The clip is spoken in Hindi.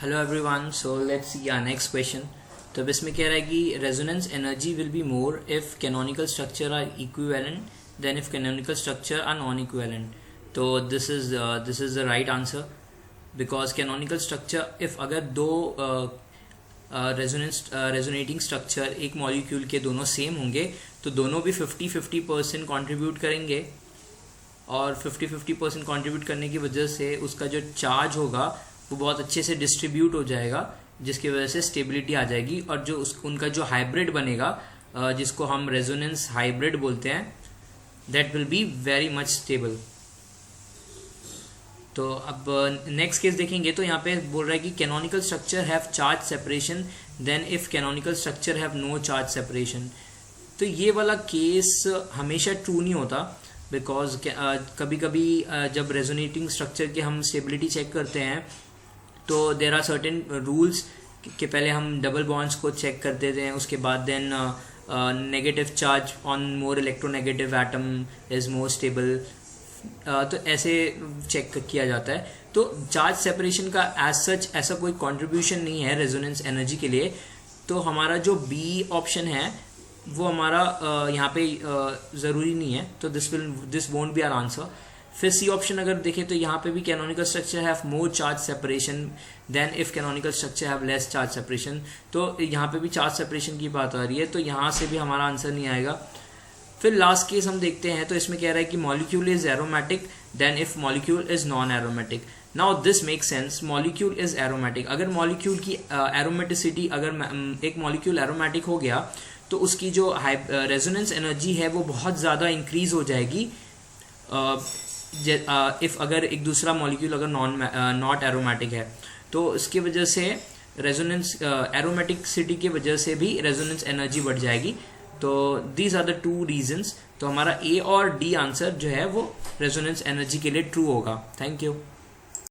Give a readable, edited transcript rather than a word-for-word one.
Hello everyone, so let's see our next question. तो अब इसमें कह रहा है कि resonance energy will be more if canonical structure are equivalent than if canonical structure are non equivalent. तो this is the right answer because canonical structure if अगर दो रेजोनेटिंग स्ट्रक्चर एक मॉलिक्यूल के दोनों सेम होंगे तो दोनों भी 50-50% कॉन्ट्रीब्यूट करेंगे और 50-50% कॉन्ट्रीब्यूट करने की वजह से उसका जो चार्ज होगा वो बहुत अच्छे से डिस्ट्रीब्यूट हो जाएगा, जिसकी वजह से स्टेबिलिटी आ जाएगी और जो उनका जो हाइब्रिड बनेगा जिसको हम रेजोनेंस हाइब्रिड बोलते हैं, that will be very much stable. तो अब नेक्स्ट केस देखेंगे तो यहाँ पे बोल रहा है कि canonical structure have charge separation then if canonical structure have no charge separation. तो ये वाला केस हमेशा ट्रू नहीं होता बिकॉज कभी कभी जब रेजोनेटिंग स्ट्रक्चर की हम स्टेबिलिटी चेक करते हैं तो देर आर सर्टेन रूल्स कि पहले हम डबल बॉन्ड्स को चेक कर देते हैं, उसके बाद then negative charge on more electronegative atom is more stable. तो ऐसे चेक किया जाता है। तो चार्ज सेपरेशन का एज सच ऐसा कोई कंट्रीब्यूशन नहीं है रेजोनेंस एनर्जी के लिए। तो हमारा जो बी ऑप्शन है वो हमारा यहाँ पे ज़रूरी नहीं है, तो this won't be our answer. फिर सी ऑप्शन अगर देखें तो यहाँ पे भी canonical structure have more charge separation then if canonical structure have less charge separation. तो यहाँ पे भी चार्ज सेपरेशन की बात आ रही है, तो यहाँ से भी हमारा आंसर नहीं आएगा। फिर लास्ट केस हम देखते हैं तो इसमें कह रहा है कि molecule is aromatic then if molecule is non aromatic. Now this make sense, molecule is aromatic. अगर मॉलिक्यूल की एरोमेटिसिटी, अगर एक मॉलिक्यूल एरोमेटिक हो गया तो उसकी जो रेजोनेंस एनर्जी है वो बहुत ज़्यादा इंक्रीज हो जाएगी इफ अगर एक दूसरा मॉलिक्यूल अगर नॉट एरोमेटिक है। तो इसकी वजह से रेजोनेंस एरोमेटिसिटी की वजह से भी रेजोनेंस एनर्जी बढ़ जाएगी। तो these are the two reasons. तो हमारा ए और डी आंसर जो है वो रेजोनेंस एनर्जी के लिए ट्रू होगा। Thank you.